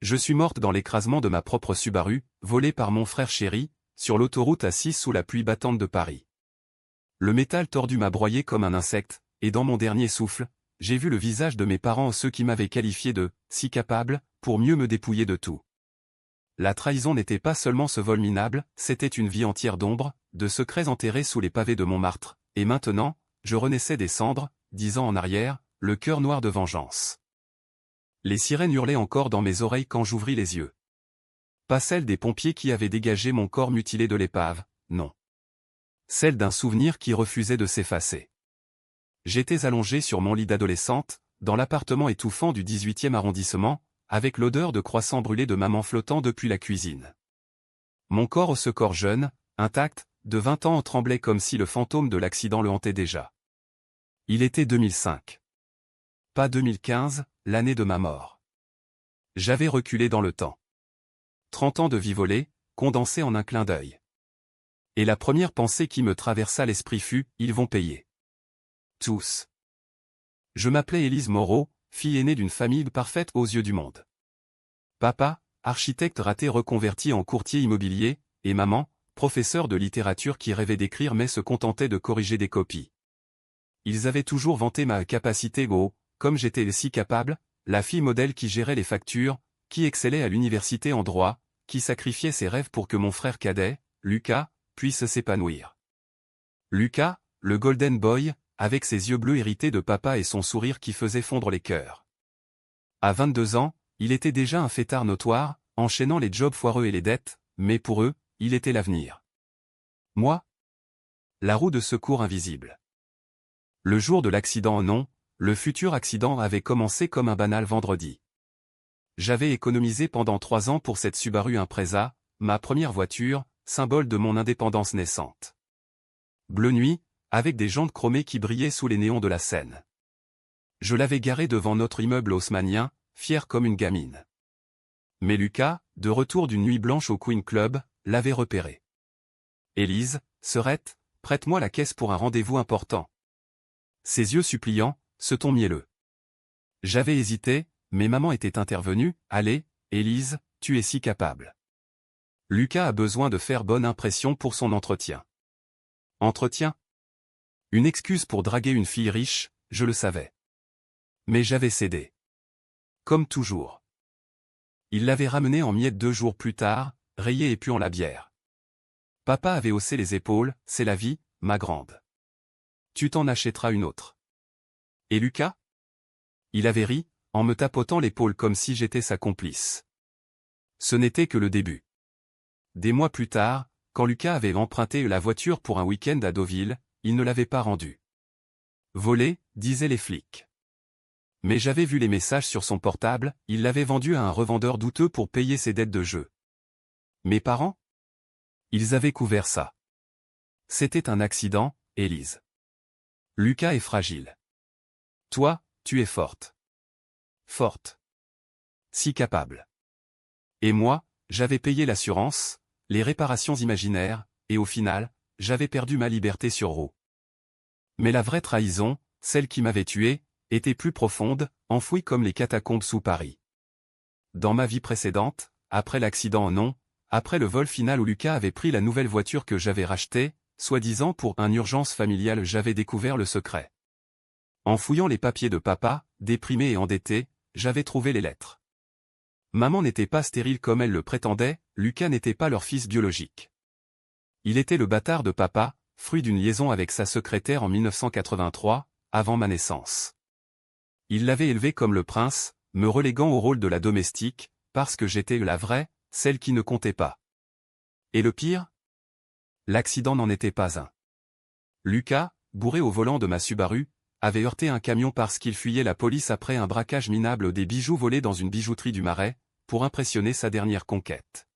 Je suis morte dans l'écrasement de ma propre Subaru, volée par mon frère chéri, sur l'autoroute A6 sous la pluie battante de Paris. Le métal tordu m'a broyé comme un insecte, et dans mon dernier souffle, j'ai vu le visage de mes parents, ceux qui m'avaient qualifié de « si capable », pour mieux me dépouiller de tout. La trahison n'était pas seulement ce vol minable, c'était une vie entière d'ombre, de secrets enterrés sous les pavés de Montmartre, et maintenant, je renaissais des cendres, 10 ans en arrière, le cœur noir de vengeance. Les sirènes hurlaient encore dans mes oreilles quand j'ouvris les yeux. Pas celle des pompiers qui avaient dégagé mon corps mutilé de l'épave, non. Celle d'un souvenir qui refusait de s'effacer. J'étais allongé sur mon lit d'adolescente, dans l'appartement étouffant du 18e arrondissement, avec l'odeur de croissants brûlés de maman flottant depuis la cuisine. Mon corps, ce corps jeune, intact, de 20 ans, tremblait comme si le fantôme de l'accident le hantait déjà. Il était 2005. Pas 2015, l'année de ma mort. J'avais reculé dans le temps. 30 ans de vie volée, condensés en un clin d'œil. Et la première pensée qui me traversa l'esprit fut « Ils vont payer. » Tous. Je m'appelais Élise Moreau, fille aînée d'une famille parfaite aux yeux du monde. Papa, architecte raté reconverti en courtier immobilier, et maman, professeur de littérature qui rêvait d'écrire mais se contentait de corriger des copies. Ils avaient toujours vanté ma capacité comme j'étais si capable, la fille modèle qui gérait les factures, qui excellait à l'université en droit, qui sacrifiait ses rêves pour que mon frère cadet, Lucas, puisse s'épanouir. Lucas, le golden boy, avec ses yeux bleus hérités de papa et son sourire qui faisait fondre les cœurs. À 22 ans, il était déjà un fêtard notoire, enchaînant les jobs foireux et les dettes, mais pour eux, il était l'avenir. Moi? La roue de secours invisible. Le jour de l'accident, non, le futur accident avait commencé comme un banal vendredi. J'avais économisé pendant 3 ans pour cette Subaru Impreza, ma première voiture, symbole de mon indépendance naissante. Bleu nuit, avec des jantes chromées qui brillaient sous les néons de la Seine. Je l'avais garée devant notre immeuble haussmannien, fier comme une gamine. Mais Lucas, de retour d'une nuit blanche au Queen Club, l'avait repérée. Élise, sœurette, prête-moi la caisse pour un rendez-vous important. Ses yeux suppliants, ce ton mielleux. J'avais hésité, mais maman était intervenue. Allez, Élise, tu es si capable. Lucas a besoin de faire bonne impression pour son entretien. Entretien? Une excuse pour draguer une fille riche, je le savais. Mais j'avais cédé. Comme toujours. Il l'avait ramenée en miettes 2 jours plus tard, rayée et puant la bière. Papa avait haussé les épaules, c'est la vie, ma grande. Tu t'en achèteras une autre. Et Lucas? Il avait ri, en me tapotant l'épaule comme si j'étais sa complice. Ce n'était que le début. Des mois plus tard, quand Lucas avait emprunté la voiture pour un week-end à Deauville, il ne l'avait pas rendue. Volé, disaient les flics. Mais j'avais vu les messages sur son portable, il l'avait vendue à un revendeur douteux pour payer ses dettes de jeu. Mes parents? Ils avaient couvert ça. C'était un accident, Élise. Lucas est fragile. Toi, tu es forte. Forte. Si capable. Et moi, j'avais payé l'assurance, les réparations imaginaires, et au final, j'avais perdu ma liberté sur roues. Mais la vraie trahison, celle qui m'avait tué, était plus profonde, enfouie comme les catacombes sous Paris. Dans ma vie précédente, après l'accident non, après le vol final où Lucas avait pris la nouvelle voiture que j'avais rachetée, soi-disant pour une urgence familiale, j'avais découvert le secret. En fouillant les papiers de papa, déprimé et endetté, j'avais trouvé les lettres. Maman n'était pas stérile comme elle le prétendait, Lucas n'était pas leur fils biologique. Il était le bâtard de papa, fruit d'une liaison avec sa secrétaire en 1983, avant ma naissance. Il l'avait élevé comme le prince, me reléguant au rôle de la domestique, parce que j'étais la vraie, celle qui ne comptait pas. Et le pire? L'accident n'en était pas un. Lucas, bourré au volant de ma Subaru, avait heurté un camion parce qu'il fuyait la police après un braquage minable des bijoux volés dans une bijouterie du Marais, pour impressionner sa dernière conquête.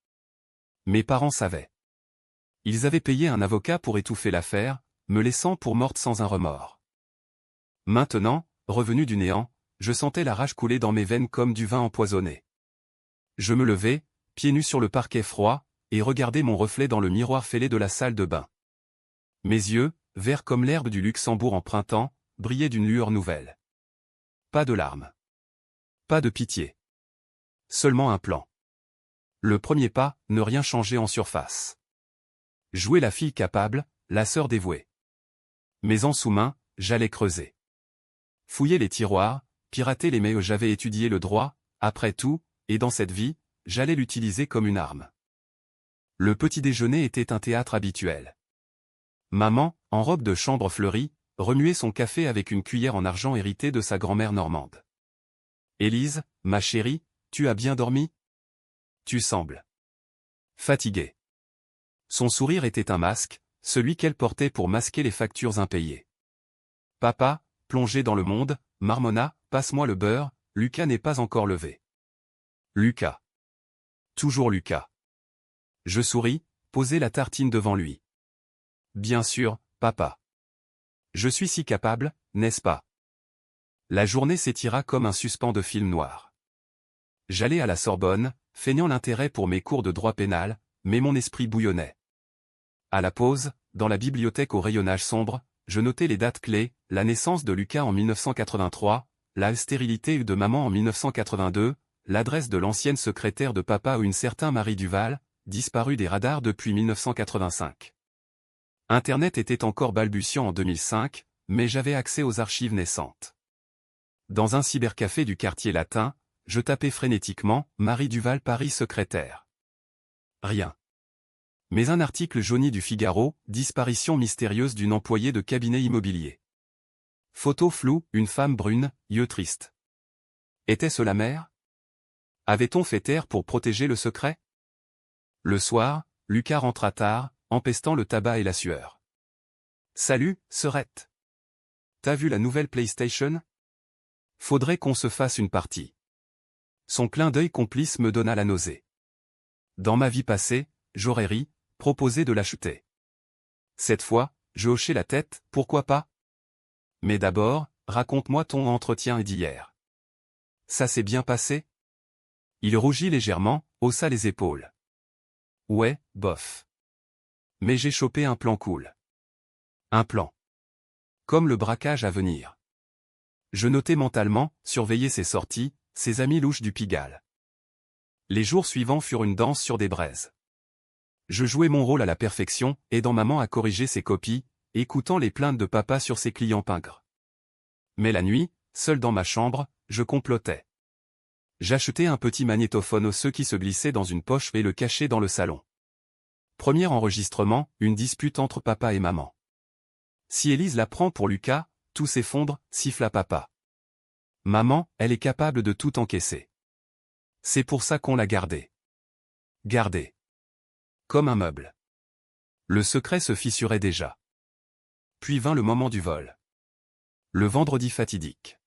Mes parents savaient. Ils avaient payé un avocat pour étouffer l'affaire, me laissant pour morte sans un remords. Maintenant, revenu du néant, je sentais la rage couler dans mes veines comme du vin empoisonné. Je me levai, pieds nus sur le parquet froid, et regardai mon reflet dans le miroir fêlé de la salle de bain. Mes yeux, verts comme l'herbe du Luxembourg en printemps, brillaient d'une lueur nouvelle. Pas de larmes. Pas de pitié. Seulement un plan. Le premier pas, ne rien changer en surface. Jouer la fille capable, la sœur dévouée. Mais en sous-main, j'allais creuser. Fouiller les tiroirs, pirater les mails. J'avais étudié le droit, après tout, et dans cette vie, j'allais l'utiliser comme une arme. Le petit déjeuner était un théâtre habituel. Maman, en robe de chambre fleurie, remuait son café avec une cuillère en argent héritée de sa grand-mère normande. « Élise, ma chérie, tu as bien dormi ? Tu sembles fatiguée. » Son sourire était un masque, celui qu'elle portait pour masquer les factures impayées. Papa, plongé dans le monde, marmonna, passe-moi le beurre, Lucas n'est pas encore levé. Lucas. Toujours Lucas. Je souris, posai la tartine devant lui. Bien sûr, papa. Je suis si capable, n'est-ce pas? La journée s'étira comme un suspens de film noir. J'allais à la Sorbonne, feignant l'intérêt pour mes cours de droit pénal, mais mon esprit bouillonnait. À la pause, dans la bibliothèque au rayonnage sombre, je notais les dates clés, la naissance de Lucas en 1983, la stérilité de maman en 1982, l'adresse de l'ancienne secrétaire de papa ou une certain Marie Duval, disparue des radars depuis 1985. Internet était encore balbutiant en 2005, mais j'avais accès aux archives naissantes. Dans un cybercafé du quartier latin, je tapais frénétiquement « Marie Duval Paris secrétaire ». Rien. Mais un article jauni du Figaro, disparition mystérieuse d'une employée de cabinet immobilier. Photo floue, une femme brune, yeux tristes. Était-ce la mère? Avait-on fait taire pour protéger le secret? Le soir, Lucas rentra tard, empestant le tabac et la sueur. Salut, sœurette. T'as vu la nouvelle PlayStation? Faudrait qu'on se fasse une partie. Son clin d'œil complice me donna la nausée. Dans ma vie passée, j'aurais ri, proposé de l'acheter. Cette fois, je hochai la tête, pourquoi pas? Mais d'abord, raconte-moi ton entretien d'hier. Ça s'est bien passé? Il rougit légèrement, haussa les épaules. Ouais, bof. Mais j'ai chopé un plan cool. Un plan. Comme le braquage à venir. Je notais mentalement, surveiller ses sorties, ses amis louches du Pigalle. Les jours suivants furent une danse sur des braises. Je jouais mon rôle à la perfection, aidant maman à corriger ses copies, écoutant les plaintes de papa sur ses clients pingres. Mais la nuit, seul dans ma chambre, je complotais. J'achetais un petit magnétophone osseux qui se glissait dans une poche et le cachais dans le salon. Premier enregistrement, une dispute entre papa et maman. Si Élise la prend pour Lucas, tout s'effondre, siffla papa. Maman, elle est capable de tout encaisser. C'est pour ça qu'on l'a gardée. Gardée. Comme un meuble. Le secret se fissurait déjà. Puis vint le moment du vol. Le vendredi fatidique.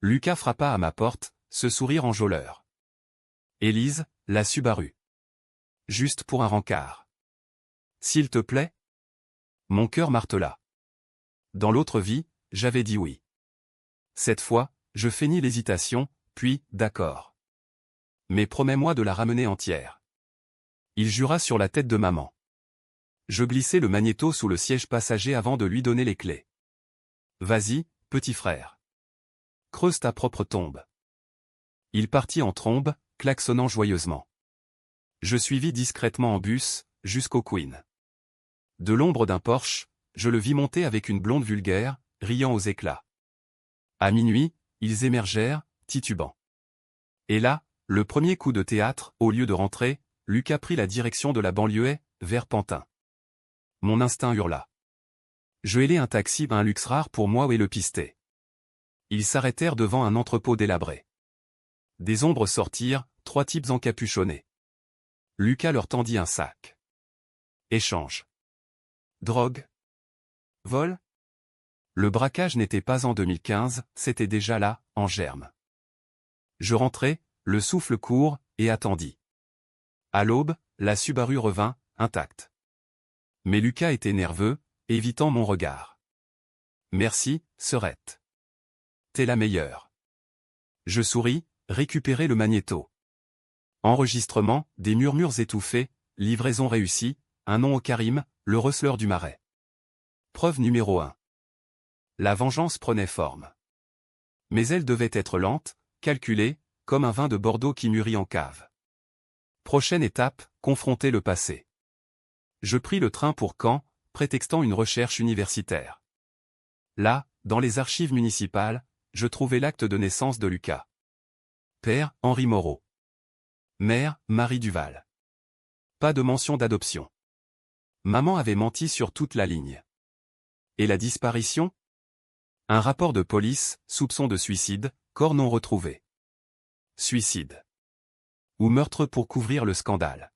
Lucas frappa à ma porte, ce sourire enjôleur. Élise, la Subaru. Juste pour un rencard. S'il te plaît? Mon cœur martela. Dans l'autre vie, j'avais dit oui. Cette fois, je feignis l'hésitation, puis, d'accord. Mais promets-moi de la ramener entière. Il jura sur la tête de maman. Je glissai le magnéto sous le siège passager avant de lui donner les clés. Vas-y, petit frère. Creuse ta propre tombe. Il partit en trombe, klaxonnant joyeusement. Je suivis discrètement en bus, jusqu'au Queen. De l'ombre d'un Porsche, je le vis monter avec une blonde vulgaire, riant aux éclats. À minuit, ils émergèrent, titubants. Et là, le premier coup de théâtre, au lieu de rentrer, Lucas prit la direction de la banlieue, vers Pantin. Mon instinct hurla. Je hélai un taxi, un luxe rare pour moi et le pistai. Ils s'arrêtèrent devant un entrepôt délabré. Des ombres sortirent, 3 types encapuchonnés. Lucas leur tendit un sac. Échange. Drogue. Vol. Le braquage n'était pas en 2015, c'était déjà là, en germe. Je rentrai, le souffle court, et attendis. À l'aube, la Subaru revint, intacte. Mais Lucas était nerveux, évitant mon regard. Merci, sœurette. T'es la meilleure. Je souris, récupérai le magnéto. Enregistrement, des murmures étouffés, livraison réussie, un nom au Karim, le receleur du Marais. Preuve numéro 1. La vengeance prenait forme. Mais elle devait être lente, calculée, comme un vin de Bordeaux qui mûrit en cave. Prochaine étape, confronter le passé. Je pris le train pour Caen, prétextant une recherche universitaire. Là, dans les archives municipales, je trouvais l'acte de naissance de Lucas. Père, Henri Moreau. Mère, Marie Duval. Pas de mention d'adoption. Maman avait menti sur toute la ligne. Et la disparition? Un rapport de police, soupçon de suicide, corps non retrouvé. Suicide. Ou meurtre pour couvrir le scandale.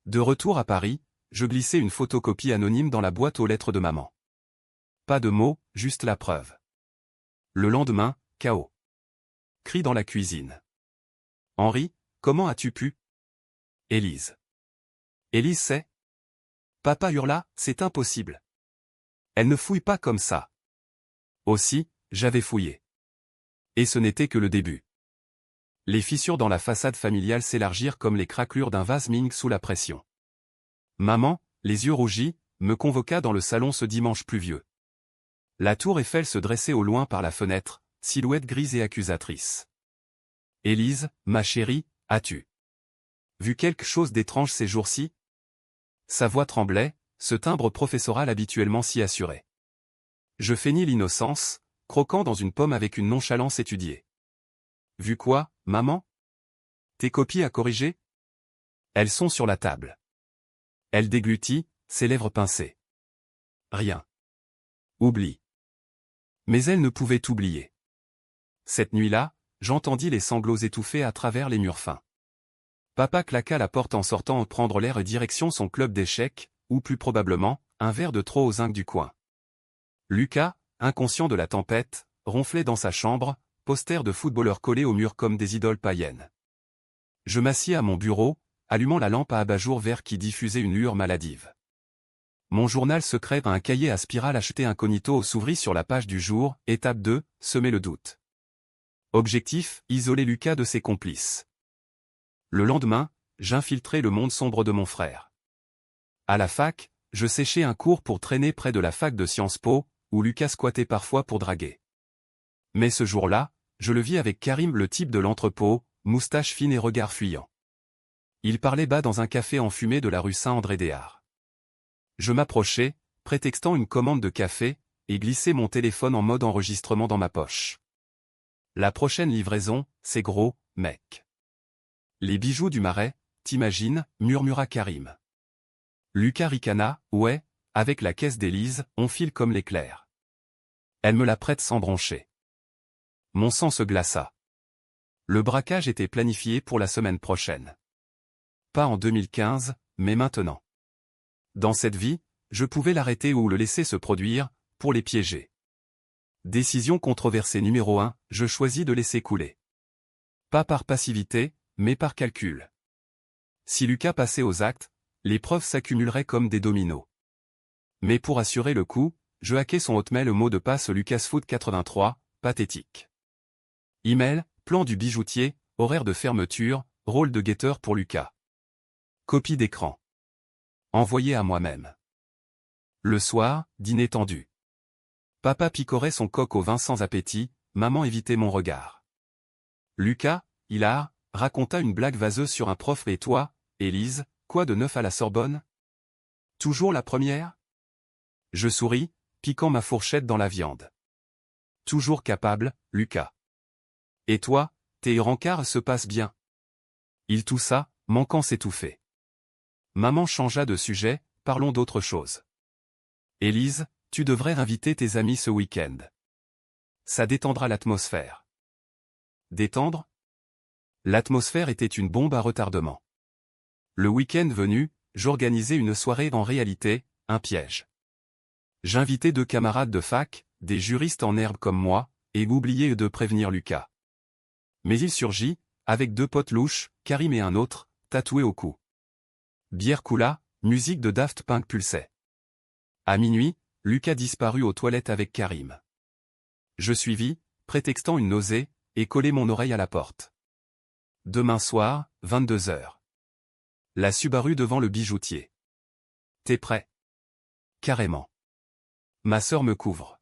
De retour à Paris, je glissai une photocopie anonyme dans la boîte aux lettres de maman. Pas de mots, juste la preuve. Le lendemain, chaos. Cri dans la cuisine. Henri, comment as-tu pu? Élise. Élise c'est? Papa hurla, c'est impossible. Elle ne fouille pas comme ça. Aussi, j'avais fouillé. Et ce n'était que le début. Les fissures dans la façade familiale s'élargirent comme les craquelures d'un vase Ming sous la pression. Maman, les yeux rougis, me convoqua dans le salon ce dimanche pluvieux. La tour Eiffel se dressait au loin par la fenêtre, silhouette grise et accusatrice. Élise, ma chérie, as-tu vu quelque chose d'étrange ces jours-ci? Sa voix tremblait, ce timbre professoral habituellement si assuré. Je feignis l'innocence, croquant dans une pomme avec une nonchalance étudiée. Vu quoi, maman? Tes copies à corriger? Elles sont sur la table. Elle déglutit, ses lèvres pincées. Rien. Oublie. Mais elle ne pouvait oublier. Cette nuit-là, j'entendis les sanglots étouffés à travers les murs fins. Papa claqua la porte en sortant prendre l'air et direction son club d'échecs, ou plus probablement, un verre de trop au zinc du coin. Lucas, inconscient de la tempête, ronflait dans sa chambre, posters de footballeurs collés au mur comme des idoles païennes. Je m'assis à mon bureau, allumant la lampe à abat-jour vert qui diffusait une lueur maladive. Mon journal secret, un cahier à spirale acheté incognito s'ouvrit sur la page du jour, étape 2, semer le doute. Objectif, isoler Lucas de ses complices. Le lendemain, j'infiltrai le monde sombre de mon frère. À la fac, je séchais un cours pour traîner près de la fac de Sciences Po, où Lucas squattait parfois pour draguer. Mais ce jour-là, je le vis avec Karim, le type de l'entrepôt, moustache fine et regard fuyant. Il parlait bas dans un café enfumé de la rue Saint-André-des-Arts. Je m'approchai, prétextant une commande de café, et glissai mon téléphone en mode enregistrement dans ma poche. La prochaine livraison, c'est gros, mec. Les bijoux du Marais, t'imagines, murmura Karim. Lucas ricana, ouais, avec la caisse d'Élise, on file comme l'éclair. Elle me la prête sans broncher. Mon sang se glaça. Le braquage était planifié pour la semaine prochaine. Pas en 2015, mais maintenant. Dans cette vie, je pouvais l'arrêter ou le laisser se produire, pour les piéger. Décision controversée numéro 1, je choisis de laisser couler. Pas par passivité, mais par calcul. Si Lucas passait aux actes, les preuves s'accumuleraient comme des dominos. Mais pour assurer le coup, je hackais son hotmail au mot de passe LucasFoot83, pathétique. Email, plan du bijoutier, horaire de fermeture, rôle de guetteur pour Lucas. Copie d'écran. Envoyé à moi-même. Le soir, dîner tendu. Papa picorait son coq au vin sans appétit, maman évitait mon regard. Lucas, hilar, raconta une blague vaseuse sur un prof. Et toi, Élise, quoi de neuf à la Sorbonne? Toujours la première? Je souris, piquant ma fourchette dans la viande. Toujours capable, Lucas. Et toi, tes rencarts se passent bien? Il toussa, manquant s'étouffer. Maman changea de sujet, parlons d'autre chose. Élise, tu devrais inviter tes amis ce week-end. Ça détendra l'atmosphère. Détendre? L'atmosphère était une bombe à retardement. Le week-end venu, j'organisais une soirée en réalité, un piège. J'invitais 2 camarades de fac, des juristes en herbe comme moi, et oubliais de prévenir Lucas. Mais il surgit, avec 2 potes louches, Karim et un autre, tatoués au cou. Bière coula, musique de Daft Punk pulsait. À minuit, Lucas disparut aux toilettes avec Karim. Je suivis, prétextant une nausée, et collai mon oreille à la porte. Demain soir, 22h. La Subaru devant le bijoutier. T'es prêt? Carrément. Ma sœur me couvre.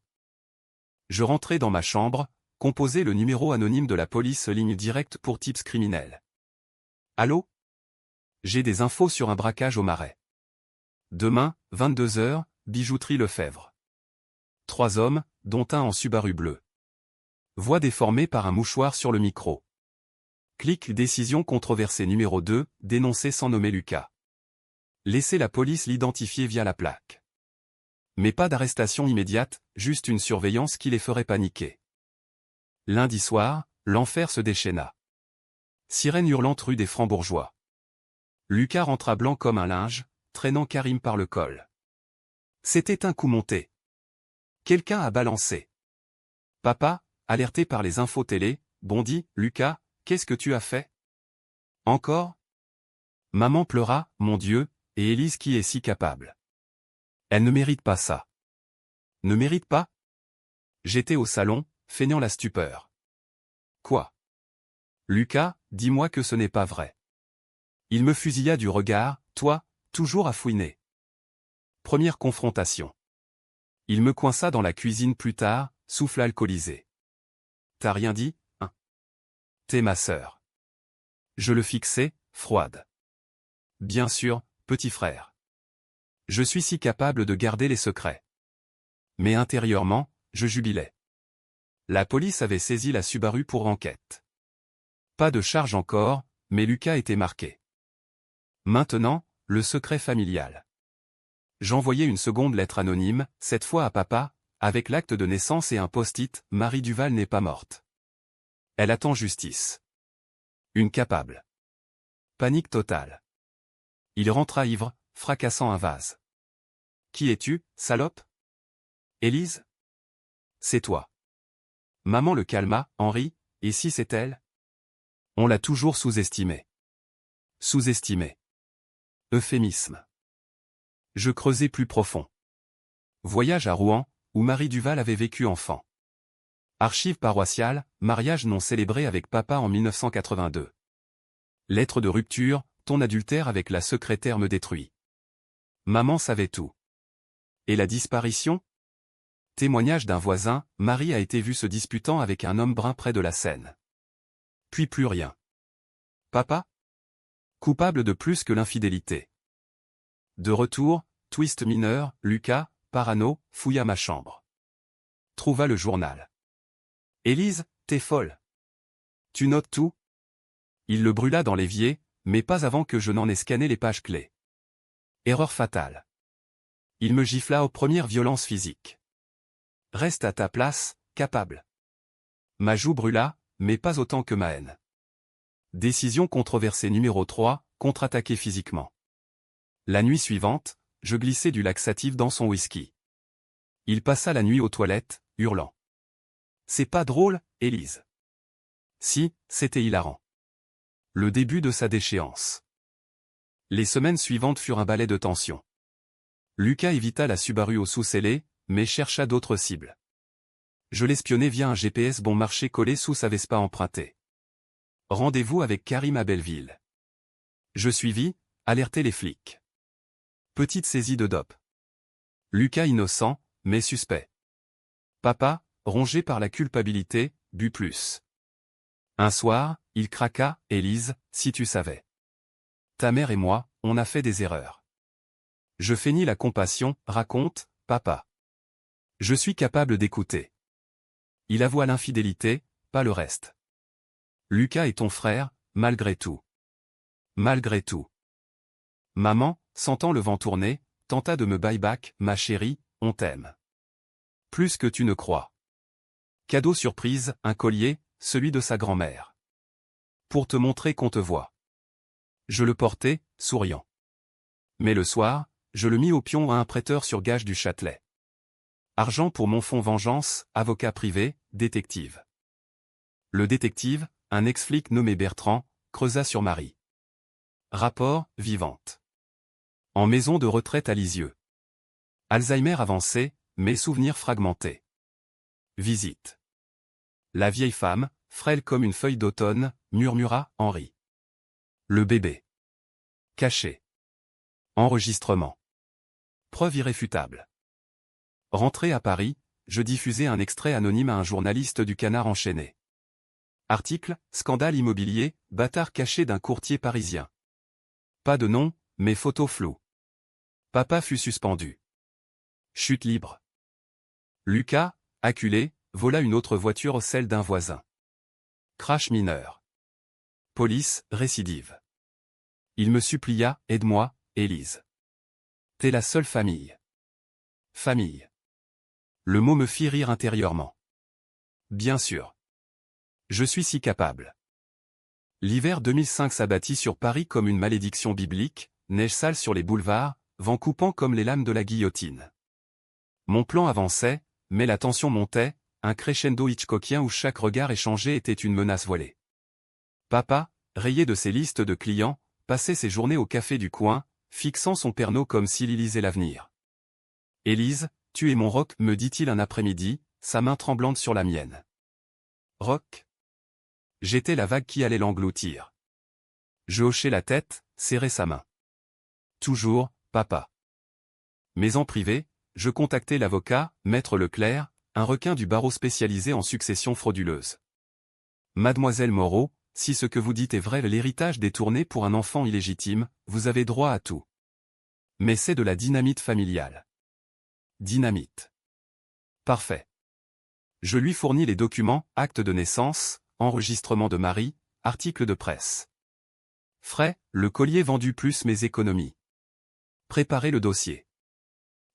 Je rentrai dans ma chambre, Composez le numéro anonyme de la police ligne directe pour tips criminels. Allô? J'ai des infos sur un braquage au Marais. Demain, 22 h, bijouterie Lefebvre. 3 hommes, dont un en Subaru bleu. Voix déformée par un mouchoir sur le micro. Clic décision controversée numéro 2, dénoncé sans nommer Lucas. Laissez la police l'identifier via la plaque. Mais pas d'arrestation immédiate, juste une surveillance qui les ferait paniquer. Lundi soir, l'enfer se déchaîna. Sirène hurlante rue des Francs-Bourgeois. Lucas rentra blanc comme un linge, traînant Karim par le col. C'était un coup monté. Quelqu'un a balancé. Papa, alerté par les infos télé, bondit, Lucas, qu'est-ce que tu as fait? Encore? Maman pleura, mon Dieu, et Élise qui est si capable. Elle ne mérite pas ça. Ne mérite pas? J'étais au salon, feignant la stupeur. Quoi? Lucas, dis-moi que ce n'est pas vrai. Il me fusilla du regard, toi, toujours à fouiner. Première confrontation. Il me coinça dans la cuisine plus tard, souffle alcoolisé. T'as rien dit, hein? T'es ma sœur. Je le fixais, froide. Bien sûr, petit frère. Je suis si capable de garder les secrets. Mais intérieurement, je jubilais. La police avait saisi la Subaru pour enquête. Pas de charge encore, mais Lucas était marqué. Maintenant, le secret familial. J'envoyais une seconde lettre anonyme, cette fois à papa, avec l'acte de naissance et un post-it, Marie Duval n'est pas morte. Elle attend justice. Une capable. Panique totale. Il rentra ivre, fracassant un vase. Qui es-tu, salope? Élise? C'est toi. Maman le calma, Henri, et si c'est elle? On l'a toujours sous-estimé. Sous-estimé. Euphémisme. Je creusais plus profond. Voyage à Rouen, où Marie Duval avait vécu enfant. Archives paroissiales, mariage non célébré avec papa en 1982. Lettre de rupture, ton adultère avec la secrétaire me détruit. Maman savait tout. Et la disparition? Témoignage d'un voisin, Marie a été vue se disputant avec un homme brun près de la Seine. Puis plus rien. Papa? Coupable de plus que l'infidélité. De retour, twist mineur, Lucas, parano, fouilla ma chambre. Trouva le journal. Élise, t'es folle. Tu notes tout? Il le brûla dans l'évier, mais pas avant que je n'en ai scanné les pages clés. Erreur fatale. Il me gifla aux premières violences physiques. Reste à ta place, capable. Ma joue brûla, mais pas autant que ma haine. Décision controversée numéro 3, contre-attaquer physiquement. La nuit suivante, je glissai du laxatif dans son whisky. Il passa la nuit aux toilettes, hurlant. C'est pas drôle, Élise. Si, c'était hilarant. Le début de sa déchéance. Les semaines suivantes furent un balai de tension. Lucas évita la Subaru au sous-scellé, mais chercha d'autres cibles. Je l'espionnai via un GPS bon marché collé sous sa Vespa empruntée. Rendez-vous avec Karim à Belleville. Je suivis, alertai les flics. Petite saisie de dope. Lucas innocent, mais suspect. Papa, rongé par la culpabilité, but plus. Un soir, il craqua, Élise, si tu savais. Ta mère et moi, on a fait des erreurs. Je feignis la compassion, raconte, papa. Je suis capable d'écouter. Il avoua l'infidélité, pas le reste. Lucas est ton frère, malgré tout. Malgré tout. Maman, sentant le vent tourner, tenta de me buy-back, ma chérie, on t'aime. Plus que tu ne crois. Cadeau surprise, un collier, celui de sa grand-mère. Pour te montrer qu'on te voit. Je le portais, souriant. Mais le soir, je le mis au pion à un prêteur sur gage du Châtelet. Argent pour mon fonds vengeance, avocat privé, détective. Le détective, un ex-flic nommé Bertrand, creusa sur Marie. Rapport, vivante. En maison de retraite à Lisieux. Alzheimer avancé, mais souvenirs fragmentés. Visite. La vieille femme, frêle comme une feuille d'automne, murmura, Henri. Le bébé. Caché. Enregistrement. Preuve irréfutable. Rentré à Paris, je diffusai un extrait anonyme à un journaliste du Canard enchaîné. Article, scandale immobilier, bâtard caché d'un courtier parisien. Pas de nom, mais photo floue. Papa fut suspendu. Chute libre. Lucas, acculé, vola une autre voiture, celle d'un voisin. Crash mineur. Police, récidive. Il me supplia, aide-moi, Élise. T'es la seule famille. Famille. Le mot me fit rire intérieurement. Bien sûr. Je suis si capable. L'hiver 2005 s'abattit sur Paris comme une malédiction biblique, neige sale sur les boulevards, vent coupant comme les lames de la guillotine. Mon plan avançait, mais la tension montait, un crescendo hitchcockien où chaque regard échangé était une menace voilée. Papa, rayé de ses listes de clients, passait ses journées au café du coin, fixant son pernod comme s'il y lisait l'avenir. « Élise, tu es mon roc » me dit-il un après-midi, sa main tremblante sur la mienne. Roc ? J'étais la vague qui allait l'engloutir. Je hochai la tête, serrai sa main. Toujours, papa. Mais en privé, je contactai l'avocat, Maître Leclerc, un requin du barreau spécialisé en succession frauduleuse. Mademoiselle Moreau, si ce que vous dites est vrai, l'héritage détourné pour un enfant illégitime, vous avez droit à tout. Mais c'est de la dynamite familiale. Dynamite. Parfait. Je lui fournis les documents, acte de naissance, enregistrement de mari, article de presse. Frais, le collier vendu plus mes économies. Préparer le dossier.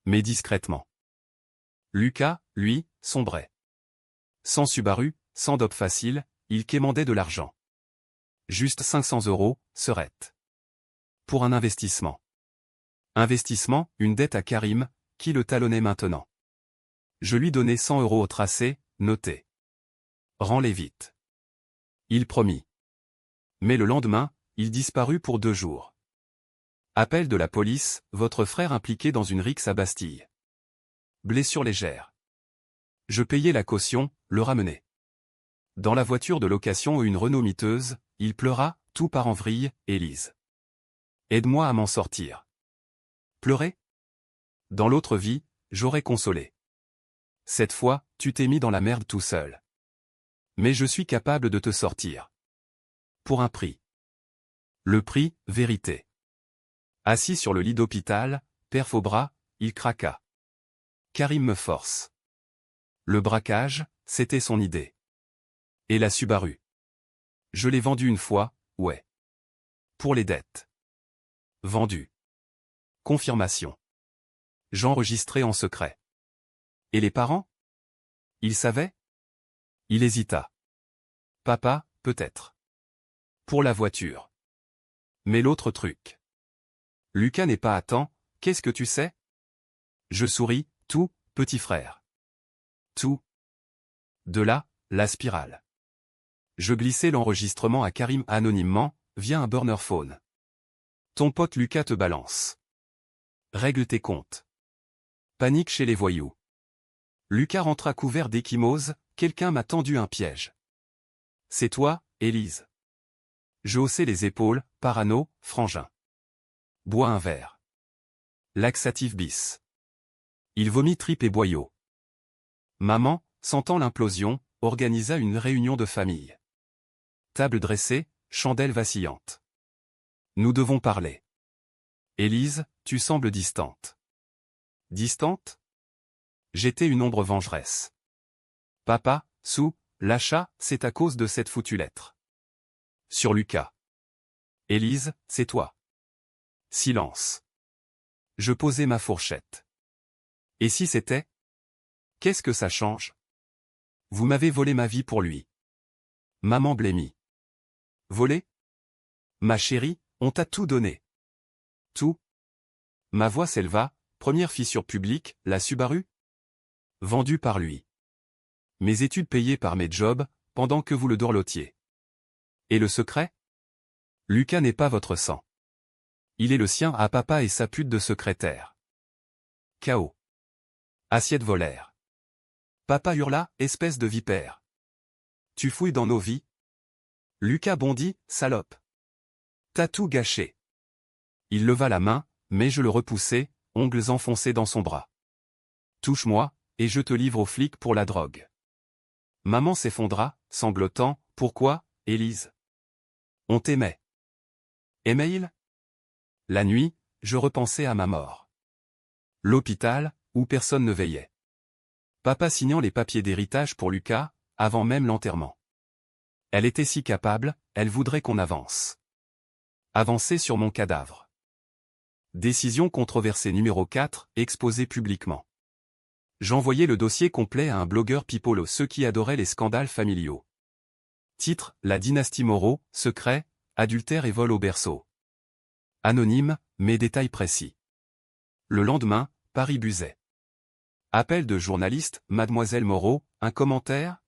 Mais discrètement. Lucas, lui, sombrait. Sans Subaru, sans dope facile, il quémandait de l'argent. Juste 500 €, serait. Pour un investissement. Investissement, une dette à Karim, qui le talonnait maintenant. Je lui donnai 100 € au tracé, noté. Rends-les vite. Il promit. Mais le lendemain, il disparut pour 2 jours. Appel de la police, votre frère impliqué dans une rixe à Bastille. Blessure légère. Je payai la caution, le ramenai. Dans la voiture de location une Renault miteuse, il pleura, tout part en vrille, Élise. Aide-moi à m'en sortir. Pleurer ? Dans l'autre vie, j'aurais consolé. Cette fois, tu t'es mis dans la merde tout seul. Mais je suis capable de te sortir. Pour un prix. Le prix, vérité. Assis sur le lit d'hôpital, perf au bras, il craqua. Karim me force. Le braquage, c'était son idée. Et la Subaru. Je l'ai vendue une fois, ouais. Pour les dettes. Vendu. Confirmation. J'enregistrais en secret. Et les parents ? Ils savaient ? Il hésita. Papa, peut-être. Pour la voiture. Mais l'autre truc. Lucas n'est pas à temps, qu'est-ce que tu sais ? Je souris, tout, petit frère. Tout. De là, la spirale. Je glissai l'enregistrement à Karim anonymement, via un burner phone. Ton pote Lucas te balance. Règle tes comptes. Panique chez les voyous. Lucas rentra couvert d'échymose, quelqu'un m'a tendu un piège. C'est toi, Élise. Je haussai les épaules, parano, frangin. Bois un verre. Laxatif bis. Il vomit tripes et boyaux. Maman, sentant l'implosion, organisa une réunion de famille. Table dressée, chandelle vacillante. Nous devons parler. Élise, tu sembles distante. Distante ? J'étais une ombre vengeresse. Papa, l'achat, c'est à cause de cette foutue lettre. Sur Lucas. Élise, c'est toi. Silence. Je posai ma fourchette. Et si c'était ? Qu'est-ce que ça change ? Vous m'avez volé ma vie pour lui. Maman blêmit. Volé ? Ma chérie, on t'a tout donné. Tout ? Ma voix s'éleva, première fissure publique, la Subaru ? Vendue par lui. Mes études payées par mes jobs, pendant que vous le dorlotiez. Et le secret ? Lucas n'est pas votre sang. Il est le sien à papa et sa pute de secrétaire. Chaos. Assiette volaire. Papa hurla, espèce de vipère. Tu fouilles dans nos vies ? Lucas bondit, salope. T'as tout gâché. Il leva la main, mais je le repoussai, ongles enfoncés dans son bras. Touche-moi, et je te livre aux flics pour la drogue. Maman s'effondra, sanglotant. Pourquoi, Élise? On t'aimait. Aimait-il? La nuit, je repensais à ma mort. L'hôpital, où personne ne veillait. Papa signant les papiers d'héritage pour Lucas, avant même l'enterrement. Elle était si capable, elle voudrait qu'on avance. Avancer sur mon cadavre. Décision controversée numéro 4, exposée publiquement. J'envoyais le dossier complet à un blogueur pipolo, ceux qui adoraient les scandales familiaux. Titre, La dynastie Moreau, secret, adultère et vol au berceau. Anonyme, mais détails précis. Le lendemain, Paris Buzet. Appel de journaliste, Mademoiselle Moreau, un commentaire?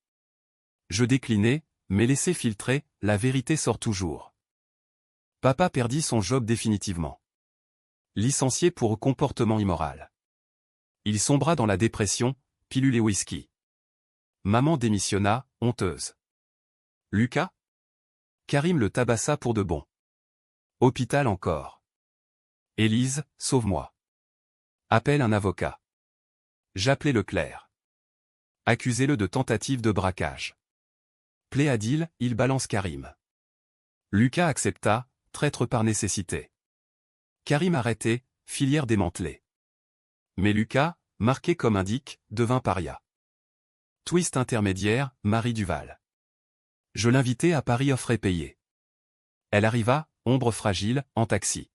Je déclinai, mais laissez filtrer, la vérité sort toujours. Papa perdit son job définitivement. Licencié pour comportement immoral. Il sombra dans la dépression, pilule et whisky. Maman démissionna, honteuse. Lucas? Karim le tabassa pour de bon. Hôpital encore. Élise, sauve-moi. Appelle un avocat. J'appelai Leclerc. Accusez-le de tentative de braquage. Pléadil, il balance Karim. Lucas accepta, traître par nécessité. Karim arrêté, filière démantelée. Mais Lucas, marqué comme indique, devint paria. Twist intermédiaire, Marie Duval. Je l'invitai à Paris offre et payé. Elle arriva, ombre fragile, en taxi.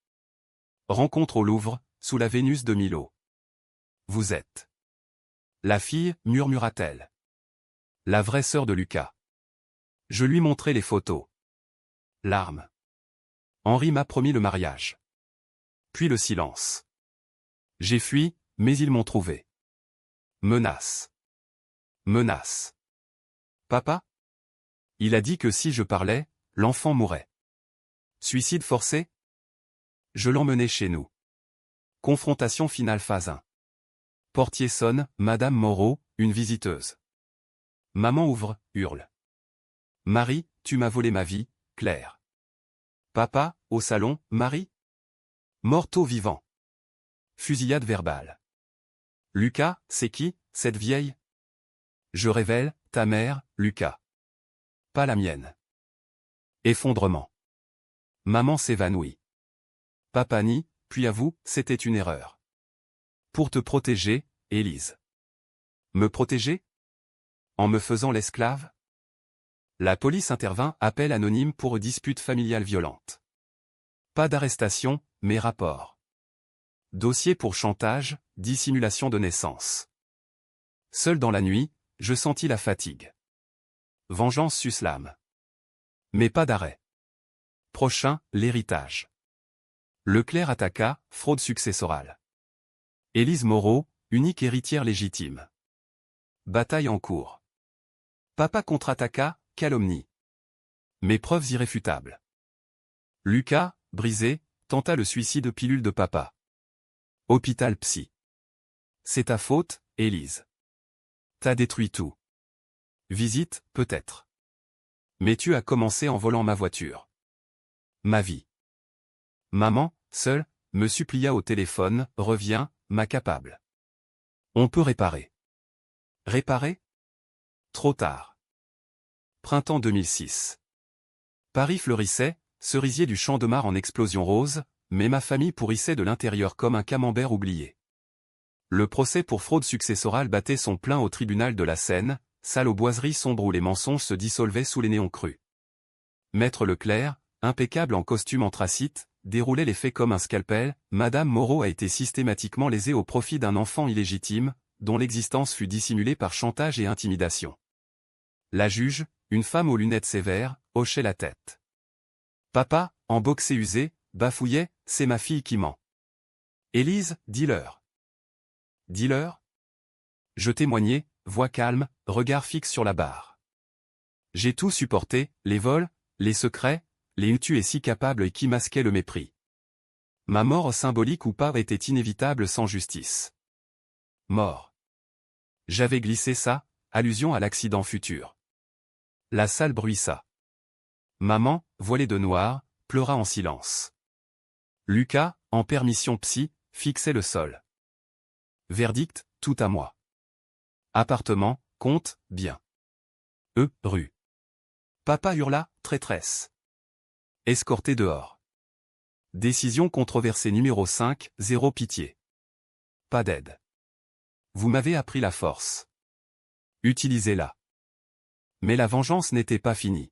Rencontre au Louvre, sous la Vénus de Milo. Vous êtes la fille, murmura-t-elle. La vraie sœur de Lucas. Je lui montrai les photos. Larmes. Henri m'a promis le mariage. Puis le silence. J'ai fui, mais ils m'ont trouvé. Menace. Menace. Papa? Il a dit que si je parlais, l'enfant mourrait. Suicide forcé? Je l'emmenai chez nous. Confrontation finale phase 1. Portier sonne, Madame Moreau, une visiteuse. Maman ouvre, hurle. Marie, tu m'as volé ma vie, Claire. Papa, au salon, Marie? Morto vivant. Fusillade verbale. Lucas, c'est qui, cette vieille? Je révèle, ta mère, Lucas. Pas la mienne. Effondrement. Maman s'évanouit. Papa nie, puis avoue, c'était une erreur. Pour te protéger, Élise. Me protéger? En me faisant l'esclave? La police intervint, appel anonyme pour dispute familiale violente. Pas d'arrestation, mais rapport. Dossier pour chantage, dissimulation de naissance. Seul dans la nuit, je sentis la fatigue. Vengeance suce l'âme. Mais pas d'arrêt. Prochain, l'héritage. Leclerc attaqua, fraude successorale. Élise Moreau, unique héritière légitime. Bataille en cours. Papa contre-attaqua, calomnie. Mais preuves irréfutables. Lucas, brisé, tenta le suicide pilule de papa. Hôpital psy. C'est ta faute, Élise. T'as détruit tout. Visite, peut-être. Mais tu as commencé en volant ma voiture. Ma vie. Maman, seule, me supplia au téléphone, reviens, ma capable. On peut réparer. Réparer? Trop tard. Printemps 2006. Paris fleurissait, cerisier du Champ de Mars en explosion rose, mais ma famille pourrissait de l'intérieur comme un camembert oublié. Le procès pour fraude successorale battait son plein au tribunal de la Seine, salle aux boiseries sombres où les mensonges se dissolvaient sous les néons crus. Maître Leclerc, impeccable en costume anthracite, déroulait les faits comme un scalpel. Madame Moreau a été systématiquement lésée au profit d'un enfant illégitime, dont l'existence fut dissimulée par chantage et intimidation. La juge, une femme aux lunettes sévères, hochait la tête. Papa, en boxé usé, bafouillait, c'est ma fille qui ment. Élise, dis-leur. Dis-leur? Je témoignais, voix calme, regard fixe sur la barre. J'ai tout supporté, les vols, les secrets, les tu es si capable et qui masquaient le mépris. Ma mort symbolique ou pas était inévitable sans justice. Mort. J'avais glissé ça, allusion à l'accident futur. La salle bruissa. Maman, voilée de noir, pleura en silence. Lucas, en permission psy, fixait le sol. Verdict, tout à moi. Appartement, compte, bien. Rue. Papa hurla, traîtresse. Escorté dehors. Décision controversée numéro 5, 0 pitié. Pas d'aide. Vous m'avez appris la force. Utilisez-la. Mais la vengeance n'était pas finie.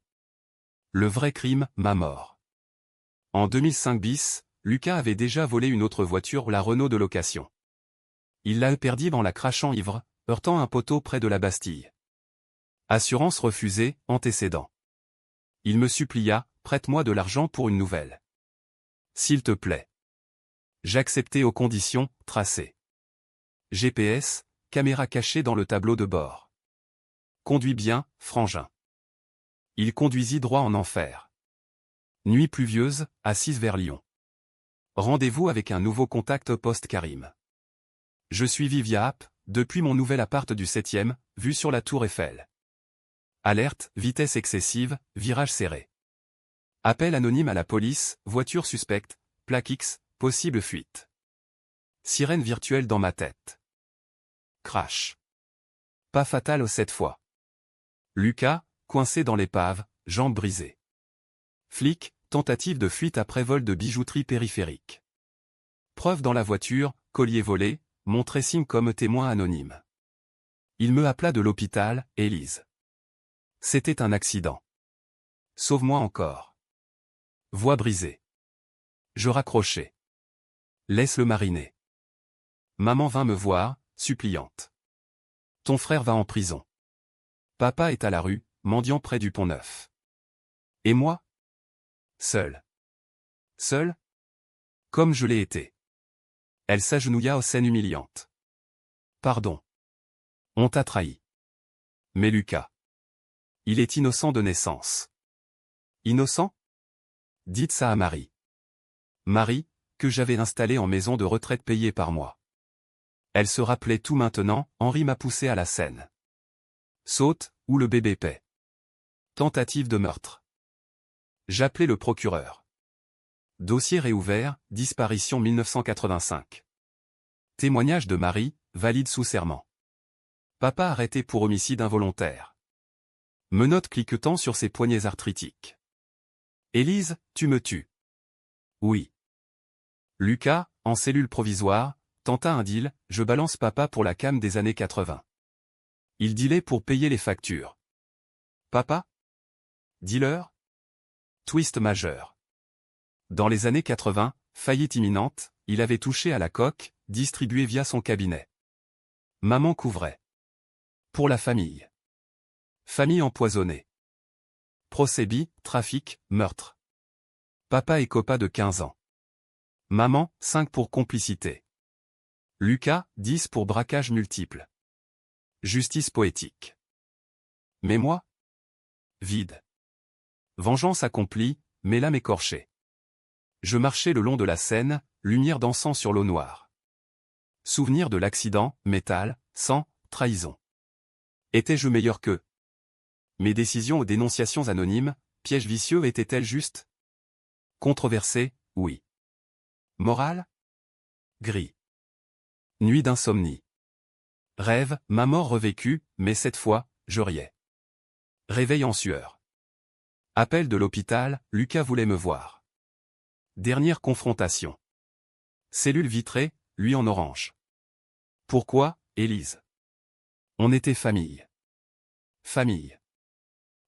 Le vrai crime, ma mort. En 2005 bis, Lucas avait déjà volé une autre voiture, la Renault de location. Il l'a perdue en la crachant ivre, heurtant un poteau près de la Bastille. Assurance refusée, antécédent. Il me supplia, prête-moi de l'argent pour une nouvelle. S'il te plaît. J'acceptais aux conditions, tracées. GPS, caméra cachée dans le tableau de bord. Conduis bien, frangin. Il conduisit droit en enfer. Nuit pluvieuse, assise vers Lyon. Rendez-vous avec un nouveau contact post-Karim. Je suivis via app, depuis mon nouvel appart du 7e, vue sur la tour Eiffel. Alerte, vitesse excessive, virage serré. Appel anonyme à la police, voiture suspecte, plaque X, possible fuite. Sirène virtuelle dans ma tête. Crash. Pas fatal cette fois. Lucas, coincé dans l'épave, jambes brisées. Flic, tentative de fuite après vol de bijouterie périphérique. Preuve dans la voiture, collier volé, mon tracing comme témoin anonyme. Il me appela de l'hôpital, Élise. C'était un accident. Sauve-moi encore. Voix brisée. Je raccrochai. Laisse-le mariner. Maman vint me voir, suppliante. Ton frère va en prison. Papa est à la rue, mendiant près du Pont-Neuf. Et moi? Seul. Seul? Comme je l'ai été. Elle s'agenouilla aux scènes humiliantes. Pardon. On t'a trahi. Mais Lucas. Il est innocent de naissance. Innocent? Dites ça à Marie. Marie, que j'avais installée en maison de retraite payée par mois. Elle se rappelait tout maintenant, Henri m'a poussé à la scène. Saute, ou le bébé paie. Tentative de meurtre. J'appelais le procureur. Dossier réouvert, disparition 1985. Témoignage de Marie, valide sous serment. Papa arrêté pour homicide involontaire. Menottes cliquetant sur ses poignets arthritiques. Élise, tu me tues. Oui. Lucas, en cellule provisoire, tenta un deal, je balance papa pour la cam des années 80. Il dealait pour payer les factures. Papa? Dealer? Twist majeur. Dans les années 80, faillite imminente, il avait touché à la coque, distribuée via son cabinet. Maman couvrait. Pour la famille. Famille empoisonnée. Procès-bi, trafic, meurtre. Papa écopa de 15 ans. Maman, 5 pour complicité. Lucas, 10 pour braquage multiple. Justice poétique. Mais moi? Vide. Vengeance accomplie, mais l'âme écorchée. Je marchais le long de la Seine, lumière dansant sur l'eau noire. Souvenir de l'accident, métal, sang, trahison. Étais-je meilleur qu'eux? Mes décisions aux dénonciations anonymes, pièges vicieux étaient-elles justes? Controversées, oui. Morale? Gris. Nuit d'insomnie. Rêve, ma mort revécue, mais cette fois, je riais. Réveil en sueur. Appel de l'hôpital, Lucas voulait me voir. Dernière confrontation. Cellule vitrée, lui en orange. Pourquoi, Élise? On était famille. Famille.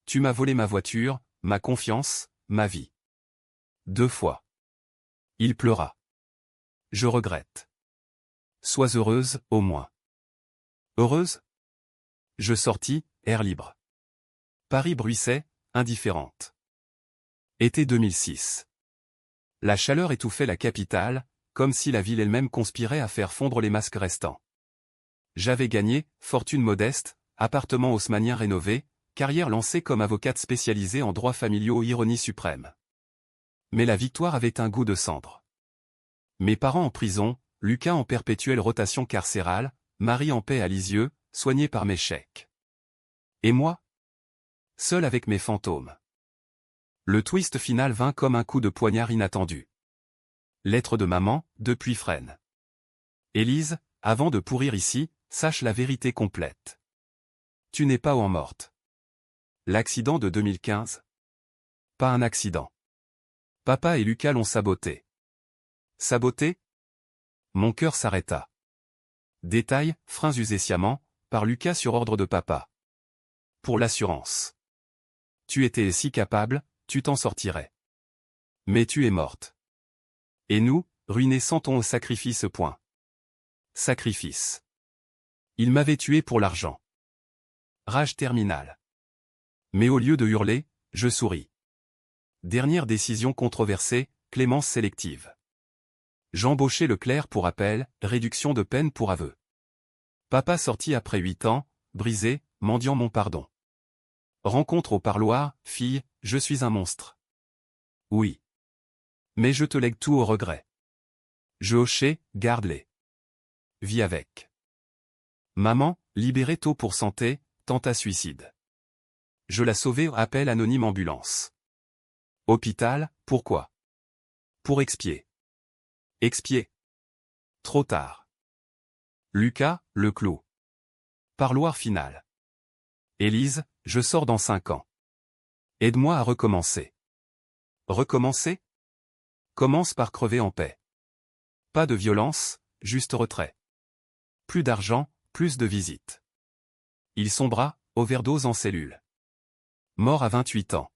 Tu m'as volé ma voiture, ma confiance, ma vie. 2 fois. Il pleura. Je regrette. Sois heureuse, au moins. Heureuse? Je sortis, air libre. Paris bruissait, indifférente. Été 2006. La chaleur étouffait la capitale, comme si la ville elle-même conspirait à faire fondre les masques restants. J'avais gagné, fortune modeste, appartement haussmannien rénové, carrière lancée comme avocate spécialisée en droits familiaux, ironie suprême. Mais la victoire avait un goût de cendre. Mes parents en prison, Lucas en perpétuelle rotation carcérale, Marie en paix à Lisieux, soignée par mes chèques. Et moi? Seul avec mes fantômes. Le twist final vint comme un coup de poignard inattendu. Lettre de maman, depuis Fresnes. Élise, avant de pourrir ici, sache la vérité complète. Tu n'es pas en morte. L'accident de 2015? Pas un accident. Papa et Lucas l'ont saboté. Saboté? Mon cœur s'arrêta. Détail, freins usés sciemment, par Lucas sur ordre de papa. Pour l'assurance. Tu étais si capable, tu t'en sortirais. Mais tu es morte. Et nous, ruinés sans ton sacrifice. Point. Sacrifice. Il m'avait tué pour l'argent. Rage terminale. Mais au lieu de hurler, je souris. Dernière décision controversée, clémence sélective. J'embauchais Leclerc pour appel, réduction de peine pour aveu. Papa sorti après 8 ans, brisé, mendiant mon pardon. Rencontre au parloir, fille, je suis un monstre. Oui. Mais je te lègue tout au regret. Je hochais, garde-les. Vis avec. Maman, libérée tôt pour santé, tenta suicide. Je la sauvais, appel anonyme ambulance. Hôpital, pourquoi? Pour expier. Expier. Trop tard. Lucas, le clou. Parloir final. Élise, je sors dans 5 ans. Aide-moi à recommencer. Recommencer? Commence par crever en paix. Pas de violence, juste retrait. Plus d'argent, plus de visites. Il sombra, overdose en cellule. Mort à 28 ans.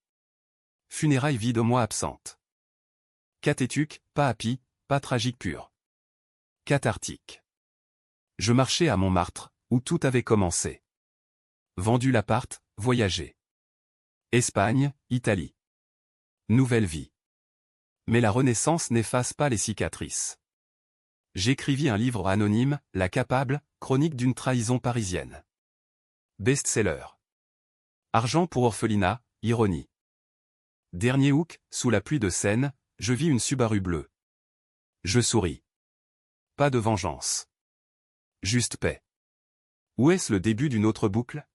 Funérailles vie de mois absente. Cathétuque, pas happy, pas tragique pur. Cathartique. Je marchais à Montmartre, où tout avait commencé. Vendu l'appart, voyagé. Espagne, Italie. Nouvelle vie. Mais la Renaissance n'efface pas les cicatrices. J'écrivis un livre anonyme, La Capable, chronique d'une trahison parisienne. Best-seller. Argent pour orphelinat, ironie. Dernier août, sous la pluie de Seine, je vis une Subaru bleue. Je souris. Pas de vengeance. Juste paix. Où est-ce le début d'une autre boucle?